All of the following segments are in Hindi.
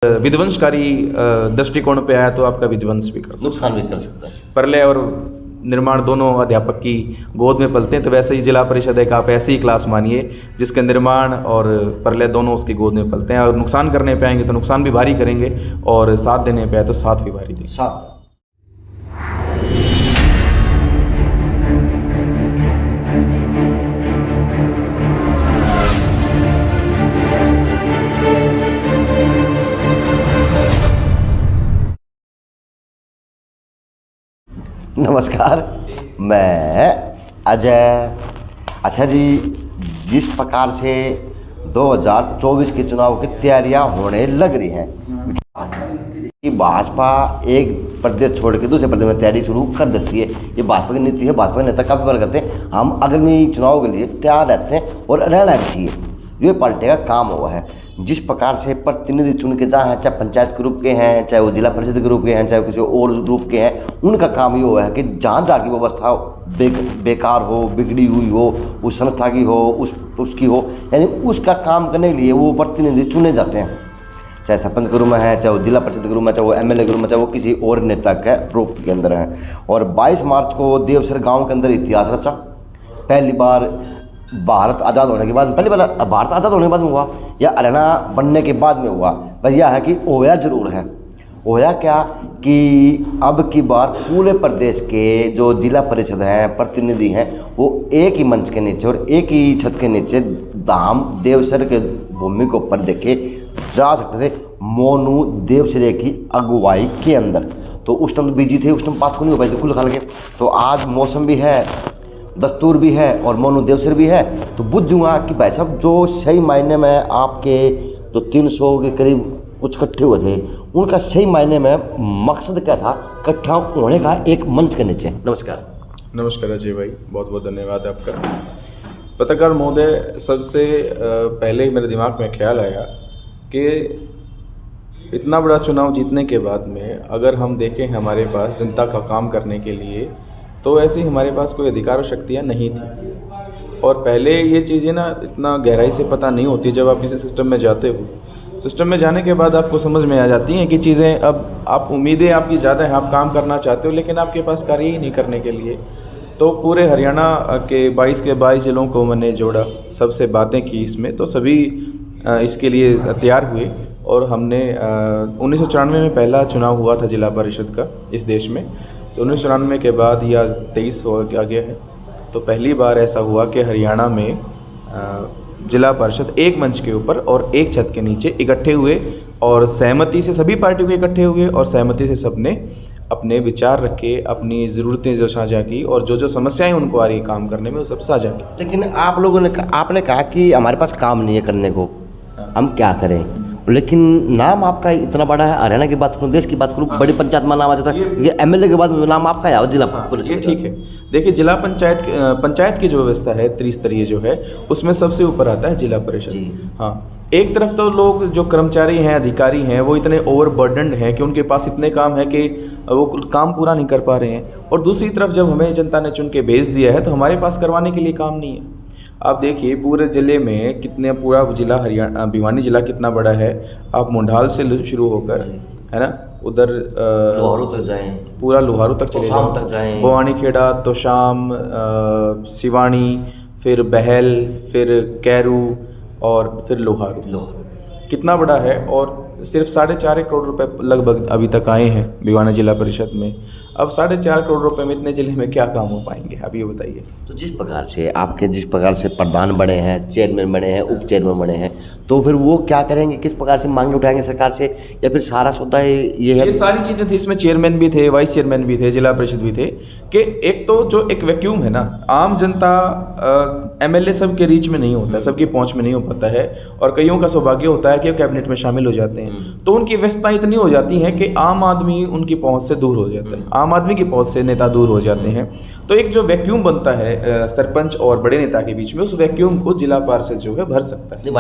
विध्वंसकारी दृष्टिकोण पे आया तो आपका विध्वंस भी कर सकता है, नुकसान भी कर सकता है। प्रलय और निर्माण दोनों अध्यापक की गोद में पलते हैं। तो वैसे ही जिला परिषद एक आप ऐसी ही क्लास मानिए जिसके निर्माण और प्रलय दोनों उसकी गोद में पलते हैं। और नुकसान करने पे आएंगे तो नुकसान भी भारी करेंगे, और साथ देने पे आए तो साथ भी भारी देंगे। साथ नमस्कार, मैं अजय। अच्छा जी, जिस प्रकार से 2024 के चुनाव की तैयारियां होने लग रही हैं कि भाजपा एक प्रदेश छोड़ के दूसरे प्रदेश में तैयारी शुरू कर देती है। ये भाजपा की नीति है। भाजपा के नेता काफ़ी बार कहते हैं हम आगामी चुनाव के लिए तैयार रहते हैं और रहना भी चाहिए। ये पार्टी का काम हुआ है। जिस प्रकार से प्रतिनिधि चुन के जहाँ हैं, चाहे पंचायत के रूप के हैं, चाहे वो जिला परिषद के रूप के हैं, चाहे किसी और रूप के हैं, उनका काम ये हुआ है कि जहाँ जहाँ की व्यवस्था बेकार हो, बिगड़ी हुई हो, उस संस्था की हो, उसकी हो, यानी उसका काम करने के लिए वो प्रतिनिधि चुने जाते हैं। चाहे सरपंच के रूप में है, चाहे वो जिला परिषद के रूप में, चाहे वो एमएलए के रूप में, चाहे वो किसी और नेता के रूप के अंदर हैं। और 22 मार्च को देवसर गाँव के अंदर इतिहास रचा। पहली बार भारत आज़ाद होने के बाद, पहली बार भारत आज़ाद होने के बाद में हुआ या हरियाणा बनने के बाद में हुआ, बस यह है कि होया जरूर है। होया क्या कि अब की बार पूरे प्रदेश के जो जिला परिषद हैं, प्रतिनिधि हैं, वो एक ही मंच के नीचे और एक ही छत के नीचे धाम देवसर के भूमि के ऊपर देखे जा सकते थे, मोनू देवसरे की अगुवाई के अंदर। तो उस टाइम बिजी थे, उस टाइम बात को नहीं हो पाई थी कुल खाल के। तो आज मौसम भी है, दस्तूर भी है और मोनू देवसर भी है। तो बुझ जाऊँगा कि भाई साहब जो सही मायने में आपके जो 300 के करीब कुछ इकट्ठे हुए थे, उनका सही मायने में मकसद क्या था, इकट्ठा होने का एक मंच के नीचे। नमस्कार। नमस्कार अजय भाई, बहुत बहुत धन्यवाद आपका। पत्रकार महोदय, सबसे पहले मेरे दिमाग में ख्याल आया कि इतना बड़ा चुनाव जीतने के बाद में अगर हम देखें हमारे पास जनता का काम करने के लिए, तो ऐसी हमारे पास कोई अधिकार और शक्तियाँ नहीं थी। और पहले ये चीज़ें ना इतना गहराई से पता नहीं होती। जब आप किसी सिस्टम में जाते हो, सिस्टम में जाने के बाद आपको समझ में आ जाती हैं कि चीज़ें, अब आप उम्मीदें आपकी ज़्यादा हैं, आप काम करना चाहते हो लेकिन आपके पास कार्य ही नहीं करने के लिए। तो पूरे हरियाणा के 22 जिलों को मैंने जोड़ा, सबसे बातें की इसमें, तो सभी इसके लिए तैयार हुए। और हमने 1994 में पहला चुनाव हुआ था जिला परिषद का इस देश में। तो 1994 के बाद या 23 हो गया है, तो पहली बार ऐसा हुआ कि हरियाणा में जिला परिषद एक मंच के ऊपर और एक छत के नीचे इकट्ठे हुए, और सहमति से सभी पार्टियों के इकट्ठे हुए, और सहमति से सबने अपने विचार रखे, अपनी ज़रूरतें जो साझा की, और जो जो समस्याएं उनको आ रही काम करने में, वो सब साझा की। लेकिन आप लोगों ने आपने कहा कि हमारे पास काम नहीं है करने को, हम क्या करें। लेकिन नाम आपका इतना बड़ा है, हरियाणा की बात करूँ, देश की बात करूँ, बड़ी पंचायत में नाम आ जाता है। ये एमएलए के बाद नाम आपका है जिला पुलिस। ये ठीक है। देखिए, जिला पंचायत की जो व्यवस्था है त्रिस्तरीय जो है, उसमें सबसे ऊपर आता है जिला परिषद। हाँ, एक तरफ तो लोग जो कर्मचारी हैं, अधिकारी हैं, वो इतने ओवरबर्डन्ड हैं कि उनके पास इतने काम है कि वो काम पूरा नहीं कर पा रहे हैं। और दूसरी तरफ जब हमें जनता ने चुन के भेज दिया है तो हमारे पास करवाने के लिए काम नहीं है। आप देखिए पूरे ज़िले में कितने, पूरा जिला हरियाणा भिवानी जिला कितना बड़ा है। आप मुंडाल से शुरू होकर, है ना, उधर लोहारू तक जाएं, पूरा लोहारू तक चले जाओ, तक जाएं, भवानी खेड़ा, तोशाम, सिवानी, फिर बहल, फिर कैरू और फिर लोहारू। कितना बड़ा है। और सिर्फ 4.5 करोड़ रुपए लगभग अभी तक आए हैं भिवानी जिला परिषद में। अब 4.5 करोड़ रुपए में इतने जिले में क्या काम हो पाएंगे, आप ये बताइए। तो जिस प्रकार से प्रधान बने हैं, चेयरमैन बने हैं, उप चेयरमैन बने हैं, तो फिर वो क्या करेंगे, किस प्रकार से मांगे उठाएंगे सरकार से, या फिर सारा सौदा ये है? ये सारी चीज़ें थी इसमें। चेयरमैन भी थे, वाइस चेयरमैन भी थे, जिला परिषद भी थे। कि एक तो जो एक वैक्यूम है ना, आम जनता, एमएलए सबके रीच में नहीं होता है, सबकी पहुंच में नहीं हो पाता है। और कईयों का सौभाग्य होता है कि कैबिनेट में शामिल हो जाते हैं, तो उनकी व्यवस्था इतनी हो जाती है कि आम आदमी उनकी पहुंच से दूर हो जाता है, आम आदमी की पहुंच से नेता दूर हो जाते हैं। तो एक जो वैक्यूम बनता है सरपंच और बड़े नेता के बीच में, उस वैक्यूम को जिला पार्षद जो है भर सकता है,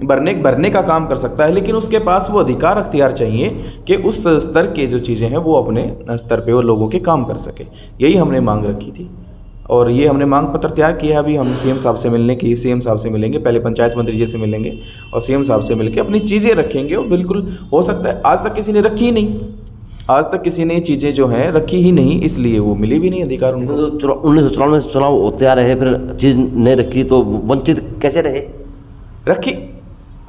भरने का काम कर सकता है। लेकिन उसके पास वो अधिकार अख्तियार चाहिए कि उस स्तर के जो चीज़ें हैं वो अपने स्तर पे वो लोगों के काम कर सके। यही हमने मांग रखी थी। और ये हमने मांग पत्र तैयार किया है। अभी हम सीएम साहब से मिलने की, सीएम साहब से मिलेंगे, पहले पंचायत मंत्री जी से मिलेंगे और सीएम साहब से मिलकर अपनी चीज़ें रखेंगे। और बिल्कुल हो सकता है आज तक किसी ने रखी ही नहीं, आज तक किसी ने चीज़ें जो हैं रखी ही नहीं, इसलिए वो मिली भी नहीं अधिकार उनको। 1994 से चुनाव होते आ रहे, फिर चीज़ नहीं रखी तो वंचित कैसे रहे? रखी,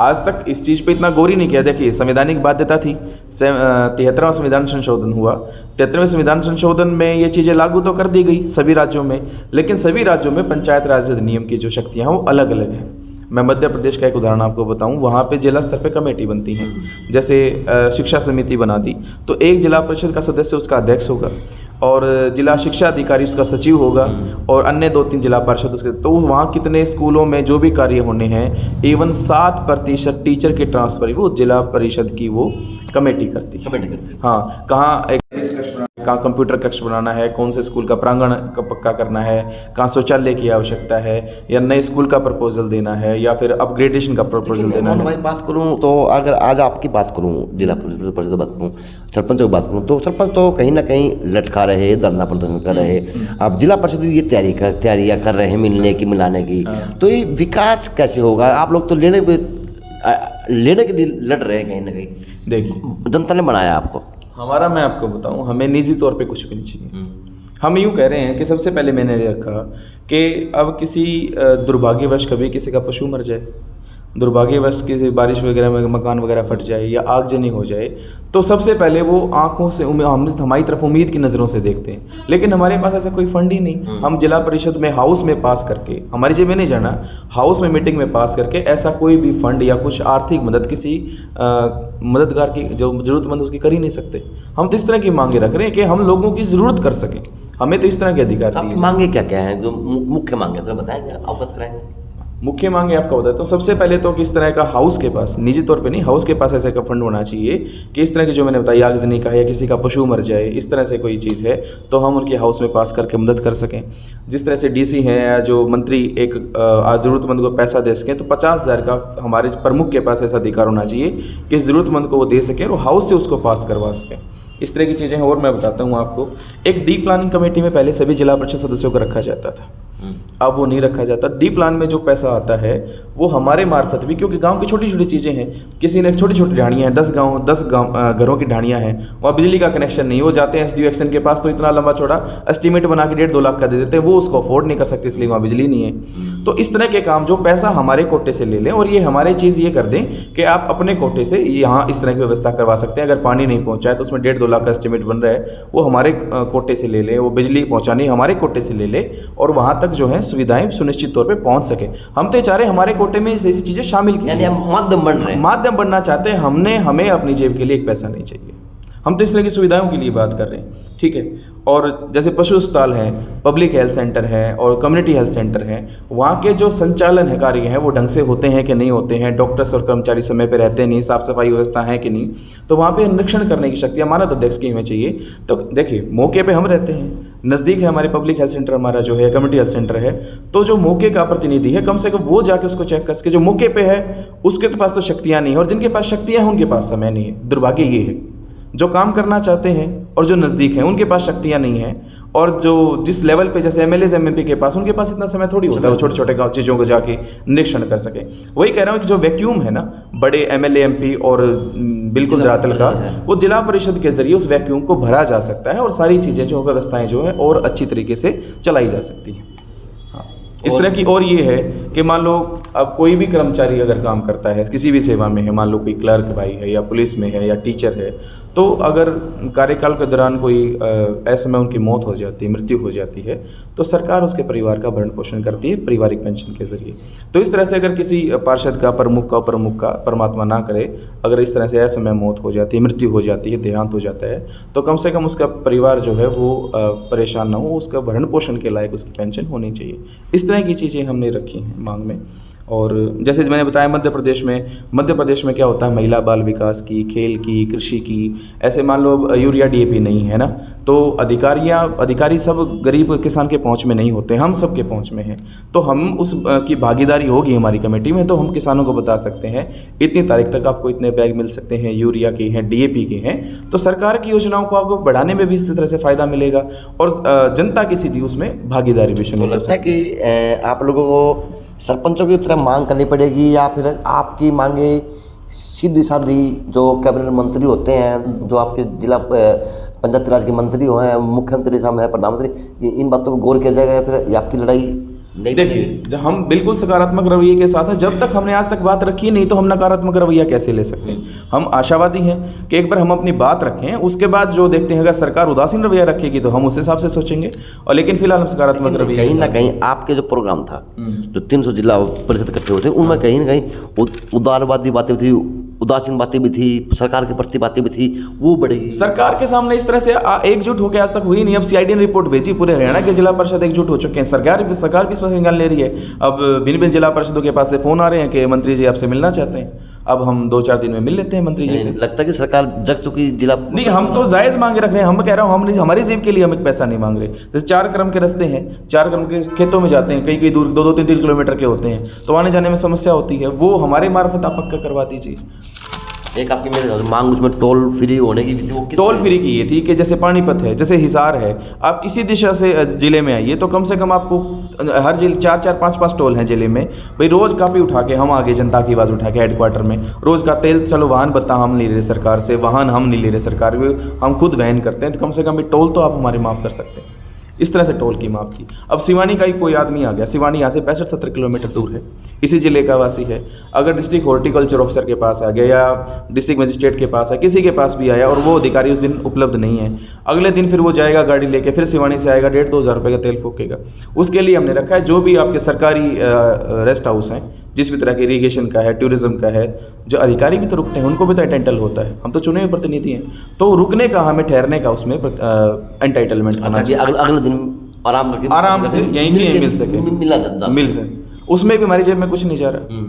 आज तक इस चीज़ पे इतना गौर ही नहीं किया। देखिए संवैधानिक बाध्यता थी, 73वां संविधान संशोधन हुआ, 73वें संविधान संशोधन में ये चीज़ें लागू तो कर दी गई सभी राज्यों में, लेकिन सभी राज्यों में पंचायत राज अधिनियम की जो शक्तियाँ हैं वो अलग अलग हैं। मैं मध्य प्रदेश का एक उदाहरण आपको बताऊं, वहाँ पे जिला स्तर पे कमेटी बनती हैं। जैसे शिक्षा समिति बना दी तो एक जिला परिषद का सदस्य उसका अध्यक्ष होगा और जिला शिक्षा अधिकारी उसका सचिव होगा और अन्य 2-3 जिला परिषद उसके। तो वहाँ कितने स्कूलों में जो भी कार्य होने हैं, इवन 7% टीचर के ट्रांसफर वो जिला परिषद की वो कमेटी करती है। हाँ, कहाँ कंप्यूटर कक्ष बनाना है, कौन से स्कूल का प्रांगण का पक्का करना है, कहाँ शौचालय की आवश्यकता है, या नए स्कूल का प्रपोजल देना है, या फिर अपग्रेडेशन का प्रपोजल देना है। भाई बात करूँ तो अगर आज आपकी बात करूँ, जिला परिषद की बात करूँ, सरपंच की बात करूँ, तो सरपंच तो कहीं ना कहीं लटका रहे, धरना प्रदर्शन कर रहे। अब जिला परिषद ये तैयारियाँ कर रहे हैं मिलाने की, तो ये विकास कैसे होगा? आप लोग तो लेने के लिए लड़ रहे हैं कहीं ना कहीं। देखिए जनता ने बनाया आपको, हमारा, मैं आपको बताऊं, हमें निजी तौर पे कुछ भी नहीं चाहिए। हम यूँ कह रहे हैं कि सबसे पहले मैंने ये रखा कि अब किसी दुर्भाग्यवश कभी किसी का पशु मर जाए, दुर्भाग्यवश किसी बारिश वगैरह में मकान वगैरह फट जाए या आगजनी हो जाए, तो सबसे पहले वो आंखों से हमारी तरफ उम्मीद की नज़रों से देखते हैं। लेकिन हमारे पास ऐसा कोई फंड ही नहीं। हम जिला परिषद में हाउस में पास करके, हमारी जेब में नहीं जाना, हाउस में मीटिंग में पास करके ऐसा कोई भी फंड या कुछ आर्थिक मदद किसी मददगार की जो ज़रूरतमंद उसकी कर ही नहीं सकते। हम तो इस तरह की मांगे रख रहे हैं कि हम लोगों की ज़रूरत कर सकें, हमें तो इस तरह के अधिकार दिए। मांगे क्या क्या है जो मुख्य मांगे, तो बताएंगे, अवगत कराएंगे। मुख्य मांगे आपका बताता हूँ। सबसे पहले तो किस तरह का हाउस के पास, निजी तौर पे नहीं, हाउस के पास ऐसे का फंड होना चाहिए कि इस तरह की जो मैंने बताई, आगजनी का है या किसी का पशु मर जाए, इस तरह से कोई चीज़ है तो हम उनके हाउस में पास करके मदद कर सकें। जिस तरह से डीसी हैं या जो मंत्री एक ज़रूरतमंद को पैसा दे सकें, तो 50,000 का हमारे प्रमुख के पास ऐसा अधिकार होना चाहिए कि ज़रूरतमंद को वो दे सकें और हाउस से उसको पास करवा सकें। इस तरह की चीज़ें हैं। और मैं बताता हूँ आपको, एक डी प्लानिंग कमेटी में पहले सभी जिला परिषद सदस्यों को रखा जाता था, अब वो नहीं रखा जाता। डी प्लान में जो पैसा आता है वो हमारे मार्फत भी, क्योंकि गांव की छोटी छोटी चीज़ें हैं, किसी ने छोटी छोटी ढाणियाँ हैं, 10 घरों की ढाणियाँ हैं, वहाँ बिजली का कनेक्शन नहीं, वो जाते हैं एसडीओ एक्शन के पास, तो इतना लंबा चौड़ा एस्टीमेट बना के 1.5-2 लाख का दे देते हैं, वो उसको अफोर्ड नहीं कर सकते, इसलिए वहाँ बिजली नहीं है। तो इस तरह के काम जो पैसा हमारे कोटे से ले लें और ये हमारे चीज़ ये कर दें कि आप अपने कोटे से यहाँ इस तरह की व्यवस्था करवा सकते हैं। अगर पानी नहीं पहुँचा है तो उसमें 1.5-2 लाख का एस्टीमेट बन रहा है, वो हमारे कोटे से ले लें, वो बिजली पहुँचानी हमारे कोटे से ले ले और वहाँ तक जो है सुविधाएं सुनिश्चित तौर पे पहुँच सके। हम तो चाह रहे हमारे कोटे में ऐसी चीज़ें शामिल की, यानी हम माध्यम बन रहे हैं, माध्यम बनना चाहते हैं। हमें अपनी जेब के लिए एक पैसा नहीं चाहिए, हम तो इस तरह की सुविधाओं के लिए बात कर रहे हैं, ठीक है। और जैसे पशु अस्पताल हैं, पब्लिक हेल्थ सेंटर है और कम्युनिटी हेल्थ सेंटर हैं, वहाँ के जो संचालन है, कार्य हैं, वो ढंग से होते हैं कि नहीं होते हैं, डॉक्टर्स और कर्मचारी समय पे रहते नहीं, साफ़ सफाई व्यवस्था है कि नहीं, तो वहाँ पे निरीक्षण करने की शक्तियाँ मानद अध्यक्ष की हमें चाहिए। तो देखिए मौके पे हम रहते हैं, नज़दीक है हमारे पब्लिक हेल्थ सेंटर, हमारा जो है कम्युनिटी हेल्थ सेंटर है, तो जो मौके का प्रतिनिधि है कम से कम वो जाके उसको चेक कर सके। जो मौके पे है उसके तो पास तो शक्तियाँ नहीं है, और जिनके पास शक्तियाँ हैं उनके पास समय नहीं है। दुर्भाग्य ये है, जो काम करना चाहते हैं और जो नज़दीक हैं उनके पास शक्तियाँ नहीं हैं, और जो जिस लेवल पे जैसे एमएलए एमएमपी के पास, उनके पास इतना समय थोड़ी होता है वो छोटे छोटे चीज़ों को जाके निरीक्षण कर सके। वही कह रहा हूँ कि जो वैक्यूम है ना बड़े एमएलए एमपी और बिल्कुल धरातल का, वो जिला परिषद के जरिए उस वैक्यूम को भरा जा सकता है और सारी चीज़ें जो व्यवस्थाएं जो है और अच्छी तरीके से चलाई जा सकती हैं। इस तरह की। और ये है कि मान लो अब कोई भी कर्मचारी अगर काम करता है किसी भी सेवा में है, मान लो कोई क्लर्क भाई है या पुलिस में है या टीचर है, तो अगर कार्यकाल के दौरान कोई ऐसे में उनकी मौत हो जाती है, मृत्यु हो जाती है, तो सरकार उसके परिवार का भरण पोषण करती है पारिवारिक पेंशन के जरिए। तो इस तरह से अगर किसी पार्षद का, प्रमुख का परमात्मा ना करे, अगर इस तरह से ऐसे में मौत हो जाती है, मृत्यु हो जाती है, देहांत हो जाता है, तो कम से कम उसका परिवार जो है वो परेशान ना हो, उसका भरण पोषण के लायक उसकी पेंशन होनी चाहिए। इस तरह की चीज़ें हमने रखी हैं मांग में। और जैसे मैंने बताया मध्य प्रदेश में क्या होता है, महिला बाल विकास की, खेल की, कृषि की, ऐसे मान लो यूरिया डीएपी नहीं है ना, तो अधिकारी सब गरीब किसान के पहुंच में नहीं होते, हम सब के पहुंच में हैं। तो हम उस की भागीदारी होगी हमारी कमेटी में, तो हम किसानों को बता सकते हैं इतनी तारीख तक आपको इतने बैग मिल सकते हैं, यूरिया के हैं, डीएपी के हैं। तो सरकार की योजनाओं को आपको बढ़ाने में भी इस तरह से फ़ायदा मिलेगा और जनता की सीधी उसमें भागीदारी भी शामिल हो लगता है कि आप लोगों को सरपंचों की तरह मांग करनी पड़ेगी, या फिर आपकी मांगे सीधी सादी जो कैबिनेट मंत्री होते हैं, जो आपके जिला पंचायत राज के मंत्री हैं, मुख्यमंत्री साहब हैं, प्रधानमंत्री, इन बातों पर गौर किया जाएगा, या फिर ये आपकी लड़ाई नहीं? देखिए, जब हम बिल्कुल सकारात्मक रवैये के साथ हैं, जब तक हमने आज तक बात रखी नहीं तो हम नकारात्मक रवैया कैसे ले सकते हैं। हम आशावादी हैं कि एक बार हम अपनी बात रखें, उसके बाद जो देखते हैं, अगर सरकार उदासीन रवैया रखेगी तो हम उस हिसाब से सोचेंगे, और लेकिन फिलहाल हम सकारात्मक रवैया। कहीं ना कहीं आपके जो प्रोग्राम था, जो 300 जिला परिषद इकट्ठे हुए थे, उनमें कहीं ना कहीं उदारवादी बातें थी, उदासीन बातें भी थी, सरकार के प्रति बातें भी थी, वो बढ़ेगी। सरकार के सामने इस तरह से एकजुट होकर आज तक हुई नहीं। अब सीआईडी ने रिपोर्ट भेजी, पूरे हरियाणा के जिला परिषद एकजुट हो चुके हैं, सरकार भी इसमें निकाल ले रही है। अब भिन्न जिला परिषदों के पास से फोन आ रहे हैं कि मंत्री जी आपसे मिलना चाहते हैं। अब हम 2-4 दिन में मिल लेते हैं मंत्री जी से। लगता है कि सरकार जग चुकी जिला? नहीं, हम तो जायज़ मांगे रख रहे हैं। हम कह रहा हूँ, हम हमारी जेब के लिए हम एक पैसा नहीं मांग रहे। जैसे 4 क्रम के रास्ते हैं, 4 क्रम के खेतों में जाते हैं, कई दूर 2-2, 3-3 किलोमीटर के होते हैं, तो आने जाने में समस्या होती है। वो हमारे मार्फत आप पक्का करवा दीजिए। एक आपकी मेरे मांग उसमें टोल फ्री होने की भी थी, वो टोल फ्री की ये थी कि जैसे पानीपत है, जैसे हिसार है, आप किसी दिशा से ज़िले में आइए तो कम से कम आपको हर जिले 4-4, 5-5 टोल हैं ज़िले में। भाई रोज़ काफ़ी उठा के हम आगे जनता की आवाज़ उठा के हेडक्वार्टर में रोज़ का तेल, चलो वाहन भत्ता हम नहीं ले रहे सरकार से, वाहन हम नहीं ले रहे सरकार, हम खुद वहन करते हैं, तो कम से कम टोल तो आप हमारे माफ़ कर सकते हैं। इस तरह से टोल की माफ़ की। अब सिवानी का ही कोई आदमी आ गया, सिवानी यहाँ से 65-70 किलोमीटर दूर है, इसी ज़िले का वासी है, अगर डिस्ट्रिक्ट हॉर्टिकल्चर ऑफिसर के पास आ गया या डिस्ट्रिक्ट मजिस्ट्रेट के पास है, किसी के पास भी आया और वो अधिकारी उस दिन उपलब्ध नहीं है, अगले दिन फिर वो जाएगा गाड़ी लेके, फिर सिवानी से आएगा, 1,500-2 हज़ार रुपये का तेल फूकेगा। उसके लिए हमने रखा है जो भी आपके सरकारी रेस्ट हाउस हैं, जिस भी तरह के इरीगेशन का है, टूरिज्म का है, जो अधिकारी भी तो रुकते हैं, उनको भी तो एंटाइटल होता है। हम तो चुने हुए प्रतिनिधि हैं, तो रुकने का, हमें ठहरने का उसमें एंटाइटलमेंट होना चाहिए। अगले दिन आराम से यहीं के मिल सके, उसमें भी हमारी जेब में कुछ नहीं जा रहा।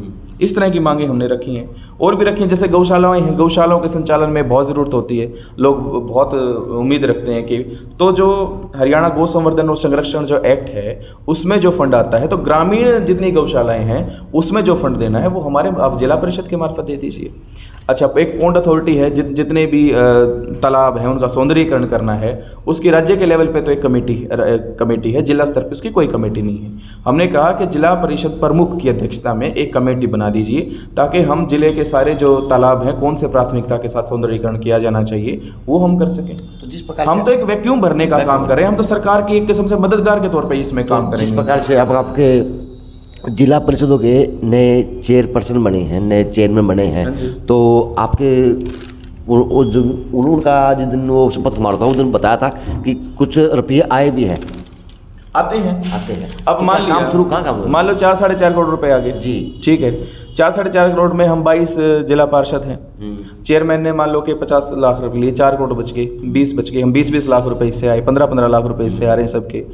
इस तरह की मांगे हमने रखी हैं, और भी रखी हैं। जैसे गौशालाएं हैं, गौशालाओं के संचालन में बहुत ज़रूरत होती है, लोग बहुत उम्मीद रखते हैं कि, तो जो हरियाणा गौ संवर्धन और संरक्षण जो एक्ट है, उसमें जो फंड आता है, तो ग्रामीण जितनी गौशालाएं हैं उसमें जो फंड देना है वो हमारे आप जिला परिषद के मार्फत दे दीजिए। अच्छा, एक पोंड अथॉरिटी है, जितने भी तालाब हैं उनका सौंदर्यीकरण करना है, उसकी राज्य के लेवल पे तो एक कमेटी है, जिला स्तर पे उसकी कोई कमेटी नहीं है। हमने कहा कि जिला परिषद प्रमुख की अध्यक्षता में एक कमेटी बना दीजिए, ताकि हम जिले के सारे जो तालाब हैं, कौन से प्राथमिकता के साथ सौंदर्यीकरण किया जाना चाहिए, वो हम कर सकें। तो जिस प्रकार हम तो एक वैक्यूम भरने का काम कर रहे हैं, हम तो सरकार की एक किस्म से मददगार के तौर पर इसमें काम करेंगे। जिस प्रकार से अब आपके जिला परिषदों के नए चेयरपर्सन बने हैं, नए चेयरमैन बने हैं, तो आपके उनका जिस दिन वो शपथ समारोह था उस दिन बताया था कि कुछ रुपये आए भी हैं, आते हैं। अब तो मान लिया काम शुरू कहाँ मान लो 4-4.5 करोड़ रुपए आ गए जी, ठीक है। 4-4.5 करोड़ में हम 22 जिला पार्षद हैं, चेयरमैन ने मान लो कि 50 लाख रुपए लिए, 4 करोड़ बच गए, 20 बच गए, हम 20-20 लाख रुपए हिस्से आए, 15-15 लाख रुपए हिस्से आ रहे हैं सबके।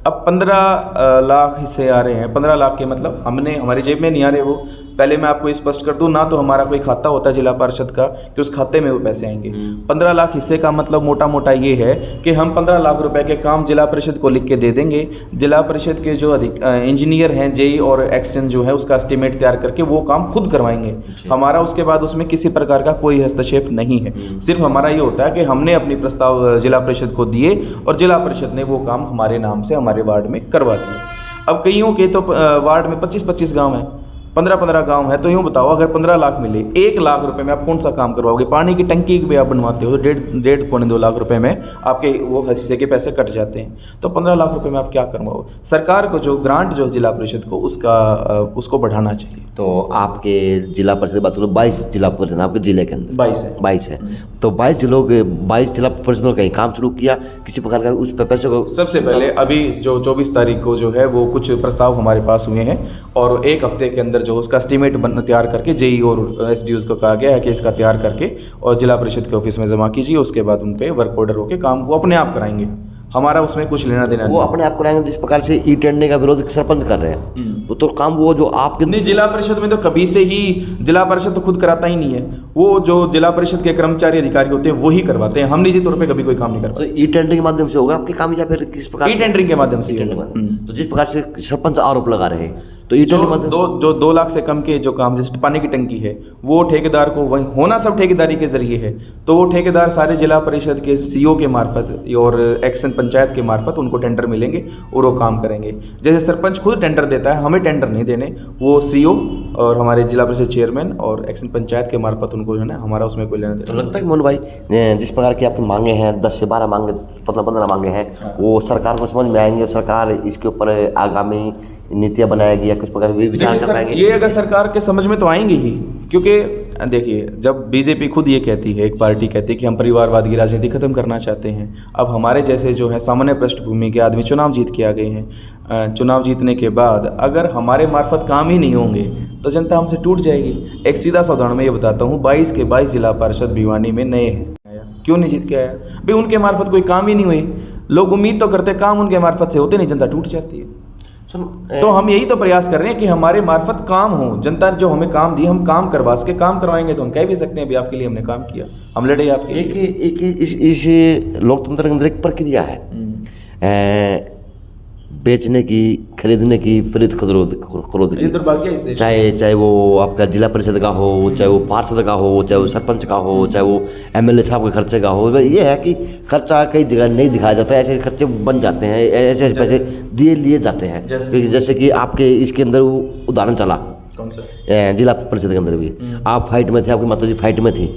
अब 15 लाख हिस्से आ रहे हैं, 15 लाख के मतलब हमारी जेब में नहीं आ रहे वो। पहले मैं आपको स्पष्ट कर दूं, ना तो हमारा कोई खाता होता है जिला पार्षद का कि उस खाते में वो पैसे आएंगे। 15 लाख हिस्से का मतलब मोटा मोटा ये है कि हम 15 लाख रुपए के काम जिला परिषद को लिख के दे देंगे। जिला परिषद के जो इंजीनियर हैं, जेई और एक्शन जो है, उसका एस्टीमेट तैयार करके वो काम खुद करवाएंगे। हमारा उसके बाद उसमें किसी प्रकार का कोई हस्तक्षेप नहीं है। सिर्फ हमारा ये होता है कि हमने अपनी प्रस्ताव जिला परिषद को दिए और जिला परिषद ने वो काम हमारे नाम से हमारे वार्ड में करवा दिए। अब कईयों के तो वार्ड में 25-25 गाँव हैं, 15-15 गांव है, तो यूँ बताओ अगर 15 लाख मिले, 1 लाख रुपए में आप कौन सा काम करवाओगे? पानी की टंकी भी आप बनवाते हो तो 1.5-1.25 लाख रुपए में आपके वो हिस्से के पैसे कट जाते हैं। तो 15 लाख रुपए में आप क्या करवाओ? सरकार को जो ग्रांट जो जिला परिषद को उसको बढ़ाना चाहिए। तो आपके जिला परिषद बात करो, 22 जिला परिषद आपके जिले के अंदर 22 है। तो 22 जिलों के 22 जिला परिषदों ने कहीं काम शुरू किया किसी प्रकार का उस पैसे को? सबसे पहले अभी जो 24 तारीख को जो है वो कुछ प्रस्ताव हमारे पास हुए हैं और 1 हफ्ते के अंदर जो उसका एस्टीमेट तैयार करके जेई और एसडीओ को कहा गया है कि इसका तैयार करके और जिला परिषद के ऑफिस में जमा कीजिए। उसके बाद उन पे वर्क ऑर्डर होकर काम वो अपने आप कराएंगे। हमारा उसमें कुछ लेना देना वो अपने आप को रहेंगे जिस प्रकार से ई टेंडरिंग का विरोध सरपंच कर रहे हैं, तो काम वो जो आपके नहीं। जिला परिषद में तो कभी से ही जिला परिषद तो खुद कराता ही नहीं है, वो जो जिला परिषद के कर्मचारी अधिकारी होते हैं वही करवाते हैं। हम निजी तौर पे कभी कोई काम नहीं तो करवाते। ई टेंडरिंग के माध्यम से होगा आपके काम, या फिर किस प्रकार ई टेंडरिंग के माध्यम से ही होगा। तो जिस प्रकार से सरपंच आरोप लगा रहे हैं, तो ई जो टेंडरिंग जो 2 लाख से कम के जो काम, जैसे पानी की टंकी है, वो ठेकेदार को वही होना सब ठेकेदारी के जरिए है, तो वो ठेकेदार सारे जिला परिषद के सीओ के मार्फत और एक्शन पंचायत के मार्फत उनको टेंडर मिलेंगे और वो काम करेंगे। जैसे सरपंच खुद टेंडर देता है, हमें टेंडर नहीं देने, वो सीओ और हमारे जिला परिषद चेयरमैन और एक्शन पंचायत के मार्फत उनको जो है ना, हमारा उसमें कोई लेना देना। तो लगता है कि मोहन भाई जिस प्रकार की आपकी मांगे हैं, 10 से 12 मांगे, 15 मांगे हैं, वो सरकार को समझ में आएंगे और सरकार इसके ऊपर आगामी नीतियाँ बनाएगी या कुछ प्रकार से विचार कर पाएंगे? ये अगर सरकार के समझ में तो आएंगे ही, क्योंकि देखिए जब बीजेपी खुद ये कहती है, एक पार्टी कहती है कि हम परिवारवाद की राजनीति खत्म करना चाहते हैं, अब हमारे जैसे जो है सामान्य पृष्ठभूमि के आदमी चुनाव जीत के आ गए हैं, चुनाव जीतने के बाद अगर हमारे मार्फत काम ही नहीं होंगे तो जनता हमसे टूट जाएगी। एक सीधा सा उदाहरण मैं ये बताता हूँ, 22 के 22 जिला परिषद भिवानी में नए हैं, क्यों नहीं जीत के आया भाई? उनके मार्फत कोई काम ही नहीं हुए। लोग उम्मीद तो करते काम उनके मार्फत से होते नहीं, जनता टूट जाती है। तो हम यही तो प्रयास कर रहे हैं कि हमारे मार्फत काम हो, जनता जो हमें काम दी हम काम करवा सके। काम करवाएंगे तो हम कह भी सकते हैं अभी आपके लिए हमने काम किया, हम लड़े आपके लिए। एक इस लोकतंत्र के अंदर एक प्रक्रिया है बेचने की, खरीदने की, खरीद खरोद ये दुर्भाग्य है इस देश में। चाहे वो आपका जिला परिषद का हो, चाहे वो पार्षद का हो, चाहे वो सरपंच का हो, चाहे वो एमएलए साहब के खर्चे का हो। ये है कि खर्चा कई जगह नहीं दिखाया जाता है, ऐसे खर्चे बन जाते हैं, ऐसे पैसे दिए लिए जाते हैं। जैसे कि आपके इसके अंदर उदाहरण चला, कौन सा? जिला परिषद के अंदर भी आप फाइट में थे, आपकी माता जी फाइट में थी,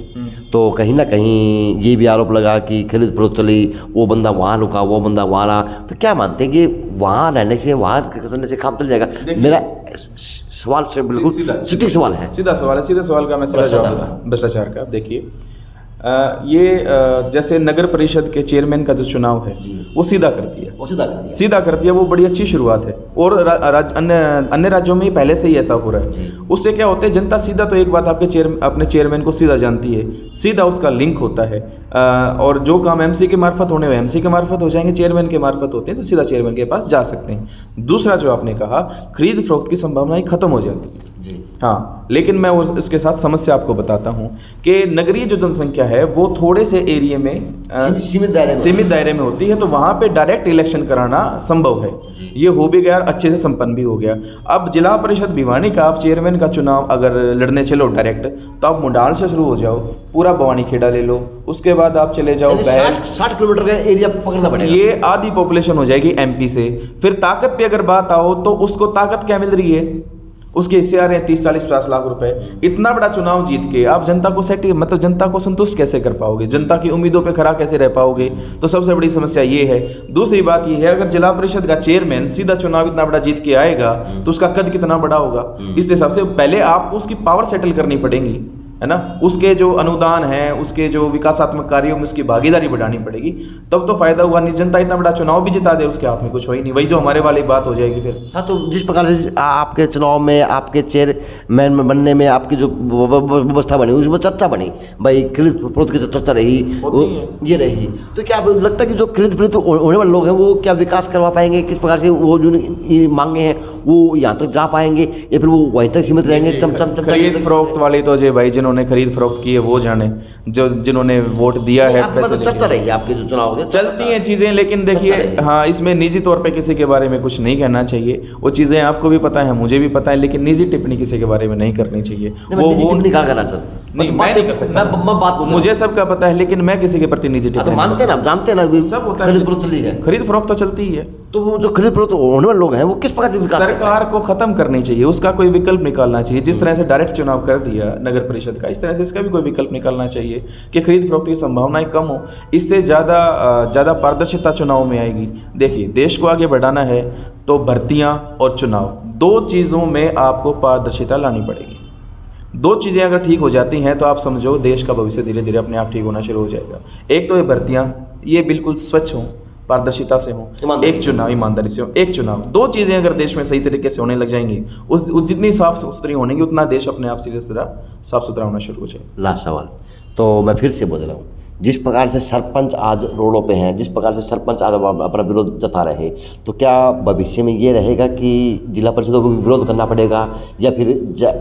तो कहीं ना कहीं ये भी आरोप लगा कि खरीद फरोख्त चली, वो बंदा वहाँ रुका, वो बंदा वहाँ रहा। तो क्या मानते हैं कि वहाँ रहने से, वहाँ करने से काम चल जाएगा? मेरा सवाल से बिल्कुल सटीक सवाल है, सीधा सवाल का मैं सीधा जवाब, भ्रष्टाचार का। देखिए जैसे नगर परिषद के चेयरमैन का जो चुनाव है वो सीधा कर दिया, वो बड़ी अच्छी शुरुआत है। और अन्य राज्यों में पहले से ही ऐसा हो रहा है। उससे क्या होता है, जनता सीधा तो एक बात अपने चेयरमैन को सीधा जानती है, सीधा उसका लिंक होता है। और जो काम एमसी के मार्फत होने हुए एमसी के मार्फत हो जाएंगे, चेयरमैन के मार्फत होते हैं तो सीधा चेयरमैन के पास जा सकते हैं। दूसरा जो आपने कहा, खरीद फरोख्त की संभावनाएं खत्म हो जाती है। हाँ, लेकिन मैं उसके साथ समस्या आपको बताता हूँ कि नगरीय जो जनसंख्या है वो थोड़े से एरिया में सीमित दायरे में होती है, तो वहाँ पे डायरेक्ट इलेक्शन कराना संभव है। ये हो भी गया, अच्छे से संपन्न भी हो गया। अब जिला परिषद भिवानी का आप चेयरमैन का चुनाव अगर लड़ने चलो डायरेक्ट, तो आप मुंडाल से शुरू हो जाओ, पूरा भवानी खेड़ा ले लो, उसके बाद आप चले जाओ 60 किलोमीटर का एरिया पकड़ना पड़ेगा। ये आधी पॉपुलेशन हो जाएगी एमपी से। फिर ताकत पे अगर बात आओ तो उसको ताकत क्या मिल रही है, उसके हिस्से आ रहे हैं 30, 40, 50 लाख रुपए। इतना बड़ा चुनाव जीत के आप जनता को जनता को संतुष्ट कैसे कर पाओगे, जनता की उम्मीदों पे खरा कैसे रह पाओगे? तो सबसे बड़ी समस्या ये है। दूसरी बात ये है, अगर जिला परिषद का चेयरमैन सीधा चुनाव इतना बड़ा जीत के आएगा तो उसका कद कितना बड़ा होगा। इस हिसाब से पहले आपको उसकी पावर सेटल करनी पड़ेगी, है ना। उसके जो अनुदान है, उसके जो विकासात्मक कार्यों में उसकी भागीदारी बढ़ानी पड़ेगी, तब तो फायदा हुआ। नहीं, जनता इतना बड़ा चुनाव भी जिता दे, उसके हाथ में कुछ हो ही नहीं, वही जो हमारे वाली बात हो जाएगी फिर। हाँ, तो जिस प्रकार से आपके चुनाव में, आपके चेयरमैन में बनने में आपकी जो व्यवस्था बनी, उसमें चर्चा बनी, भाई खरीद फरोख्त की जो चर्चा रही ये रही, तो क्या लगता है कि जो खरीद फरोख्त होने वाले लोग हैं वो क्या विकास करवा पाएंगे? किस प्रकार से वो जो मांगे हैं वो यहाँ तक जा पाएंगे, या फिर वो वहीं तक सीमित रहेंगे? खरीद फरोख्त वाली तो अजय भाई जिन्होंने खरीद फरोख्त की है वो जाने, जो जिन्होंने वोट दिया है। चर्चा रही है आपके जो चुनाव चलती हैं चीजें, लेकिन देखिए हाँ, इसमें निजी तौर पे किसी के बारे में कुछ नहीं कहना चाहिए। वो चीजें आपको भी पता है, मुझे भी पता है, लेकिन निजी टिप्पणी किसी के बारे में नहीं करनी चाहिए। वो टिप्पणी कहाँ करना सर? नहीं, मैं नहीं कर सकता। मुझे सबका पता है, लेकिन मैं किसी के प्रति निजी टिप्पणी मानते ना, जानते ना, सब होता है। खरीद फरोख्त चली है, खरीद फरोख्त तो चलती ही है। तो वो जो खरीद फरोख्त होने वाले लोग हैं वो किस प्रकार से विकास? सरकार को खत्म करनी चाहिए, उसका कोई विकल्प निकालना चाहिए। जिस तरह से डायरेक्ट चुनाव कर दिया नगर परिषद का, इस तरह से इसका भी कोई विकल्प निकालना चाहिए कि खरीद फरोख्त की संभावनाएं कम हो, इससे ज़्यादा पारदर्शिता चुनाव में आएगी। देखिए, देश को आगे बढ़ाना है तो भर्तियां और चुनाव, दो चीज़ों में आपको पारदर्शिता लानी पड़ेगी। दो चीज़ें अगर ठीक हो जाती हैं तो आप समझो देश का भविष्य धीरे धीरे अपने आप ठीक होना शुरू हो जाएगा। एक तो ये भर्तियां, ये बिल्कुल स्वच्छ हों, पारदर्शिता से हो, एक चुनाव ईमानदारी से हो, एक चुनाव। दो चीज़ें अगर देश में सही तरीके से होने लग जाएंगी, उस जितनी साफ सुथरी होनेगी, उतना देश अपने आप से साफ सुथरा होना शुरू हो जाए। लास्ट सवाल तो मैं फिर से बोल रहा हूँ जिस प्रकार से सरपंच आज रोडों पे हैं, जिस प्रकार से सरपंच आज अपना विरोध जता रहे, तो क्या भविष्य में ये रहेगा कि जिला परिषदों को भी विरोध करना पड़ेगा, या फिर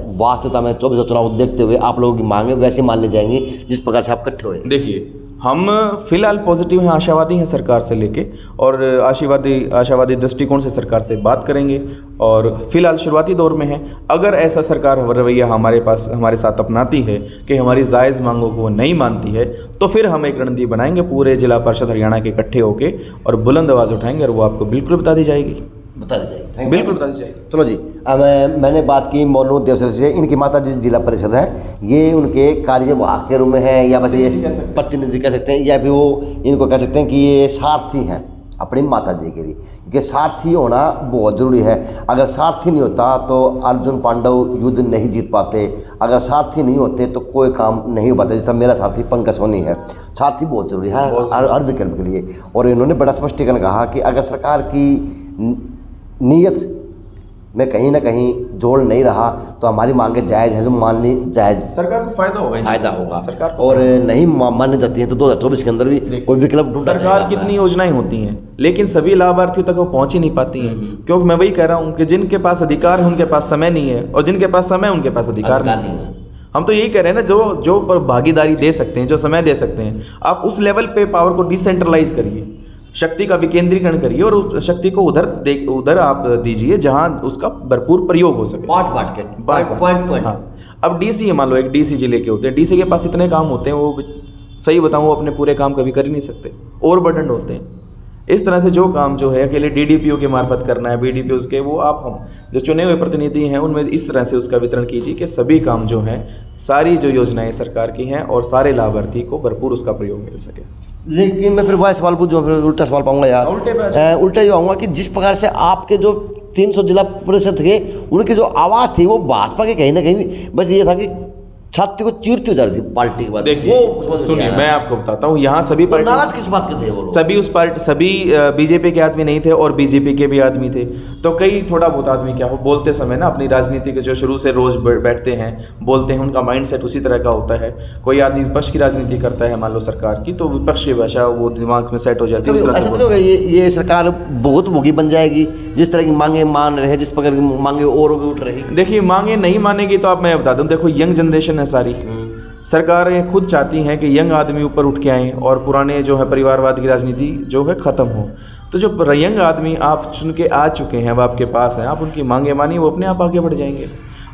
वास्तविकता में 24 चुनाव देखते हुए आप लोगों की मांगे वैसे मान ली जाएंगी जिस प्रकार से आप इकट्ठे हुए? देखिए, हम फिलहाल पॉजिटिव हैं, आशावादी हैं सरकार से लेके, और आशावादी दृष्टिकोण से सरकार से बात करेंगे, और फिलहाल शुरुआती दौर में है। अगर ऐसा सरकार रवैया हमारे साथ अपनाती है कि हमारी जायज़ मांगों को वो नहीं मानती है, तो फिर हम एक रणनीति बनाएंगे पूरे जिला परिषद हरियाणा के इकट्ठे होके, और बुलंद आवाज़ उठाएंगे, और वो आपको बिल्कुल बता दी जाएगी। बता दी जाएगी, बिल्कुल बता दी जाएगी। चलो जी, अब मैंने बात की मोनू देवसर से। इनकी माता जी जिला परिषद है, ये उनके कार्यवाहक के रूप में है, या बस ये प्रतिनिधि कह सकते हैं, या फिर वो इनको कह सकते हैं कि ये सारथी हैं अपनी माता जी के लिए, क्योंकि सारथी होना बहुत ज़रूरी है। अगर सारथी नहीं होता तो अर्जुन पांडव युद्ध नहीं जीत पाते, अगर सारथी नहीं होते तो कोई काम नहीं हो पाता। जैसा मेरा सारथी पंकज सोनी है, सारथी बहुत ज़रूरी है हर विकल्प के लिए। और इन्होंने बड़ा स्पष्टीकरण कहा कि अगर सरकार की नीयत में कहीं ना कहीं जोड़ नहीं रहा तो हमारी मांगे जायज़ है, जो मान ली जायज़, सरकार को फायदा होगा सरकार को। और नहीं मान्य जाती है तो 2024 के अंदर भी कोई विकल्प ढूंढा सरकार कितनी योजनाएं होती हैं, लेकिन सभी लाभार्थियों तक वो पहुंच ही नहीं पाती हैं, क्योंकि मैं वही कह रहा हूं कि जिनके पास अधिकार है उनके पास समय नहीं है, और जिनके पास समय उनके पास अधिकार नहीं है। हम तो यही कह रहे हैं ना, जो पर भागीदारी दे सकते हैं, जो समय दे सकते हैं, आप उस लेवल पे पावर को डिसेंट्रलाइज करिए, शक्ति का विकेंद्रीकरण करिए, और उस शक्ति को उधर आप दीजिए जहां उसका भरपूर प्रयोग हो सके, बांट के पॉइंट। हाँ, अब डीसी मान लो, एक डीसी जिले के होते हैं, डीसी के पास इतने काम होते हैं, वो सही बताऊं वो अपने पूरे काम कभी कर ही नहीं सकते, ओवरबर्डन होते हैं। इस तरह से जो काम जो है अकेले डीडीपीओ के मार्फत करना है, बीडीपीओ के, वो आप हम जो चुने हुए प्रतिनिधि हैं उनमें इस तरह से उसका वितरण कीजिए कि सभी काम जो हैं, सारी जो योजनाएं सरकार की हैं, और सारे लाभार्थी को भरपूर उसका प्रयोग मिल सके। लेकिन मैं फिर वह सवाल पूछूँ, फिर उल्टा सवाल पाऊंगा यार, उल्टा ये आऊँगा कि जिस प्रकार से आपके जो 300 जिला परिषद थे, उनकी जो आवाज़ थी वो भाजपा के कहीं ना कहीं बस ये था कि छाती को चीरती हो जा रही थी पार्टी के बाद। देखिए सुनिए, मैं आपको बताता हूँ, यहाँ सभी पार्टी नाराज किस बात के थे वो लोग? सभी बीजेपी के आदमी नहीं थे, और बीजेपी के भी आदमी थे। तो कई थोड़ा बहुत आदमी क्या हो बोलते समय ना, अपनी राजनीति के जो शुरू से रोज बैठते हैं बोलते हैं, उनका माइंडसेट उसी तरह का होता है। कोई आदमी विपक्ष की राजनीति करता है मान लो सरकार की, तो विपक्ष की भाषा वो दिमाग में सेट हो जाती है। ऐसा तो ये सरकार बहुत भोगी बन जाएगी, जिस तरह की मांगे मान रहे हैं, जिस प्रकार की मांगे और उठ रही। देखिए, मांगे नहीं मानेगी तो आप, मैं बता दूं, देखो यंग जनरेशन है सारी, सरकारें खुद चाहती हैं कि यंग आदमी ऊपर उठ के आएँ, और पुराने जो है परिवारवाद की राजनीति जो है ख़त्म हो। तो जो यंग आदमी आप चुन के आ चुके हैं, अब आपके पास हैं, आप उनकी मांगे मानिए, वो अपने आप आगे बढ़ जाएंगे।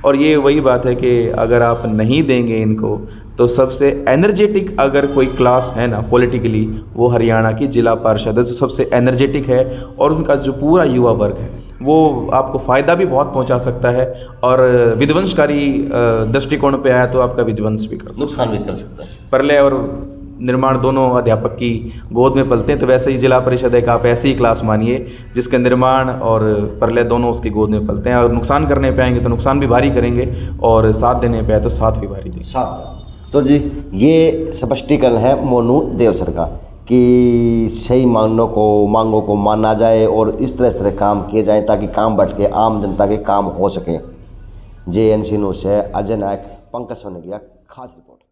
और ये वही बात है कि अगर आप नहीं देंगे इनको, तो सबसे एनर्जेटिक अगर कोई क्लास है ना पॉलिटिकली, वो हरियाणा की जिला पार्षद जो सबसे एनर्जेटिक है, और उनका जो पूरा युवा वर्ग है वो आपको फ़ायदा भी बहुत पहुंचा सकता है, और विध्वंसकारी दृष्टिकोण पे आया तो आपका विध्वंस भी कर सकता है, नुकसान भी कर सकता है। प्रलय और निर्माण दोनों अध्यापक की गोद में पलते हैं, तो वैसे ही जिला परिषद एक आप ऐसी ही क्लास मानिए जिसके निर्माण और प्रलय दोनों उसकी गोद में पलते हैं। और नुकसान करने पे आएंगे तो नुकसान भी भारी करेंगे, और साथ देने पे आए तो साथ भी भारी देंगे। तो जी, ये स्पष्टीकरण है मोनू देवसर का कि सही मांगों को माना जाए, और इस तरह काम किए जाएँ ताकि काम बढ़ के आम जनता के काम हो सके। JNC न्यूज़ से अजय नायक, पंकज सोनी की खास रिपोर्ट।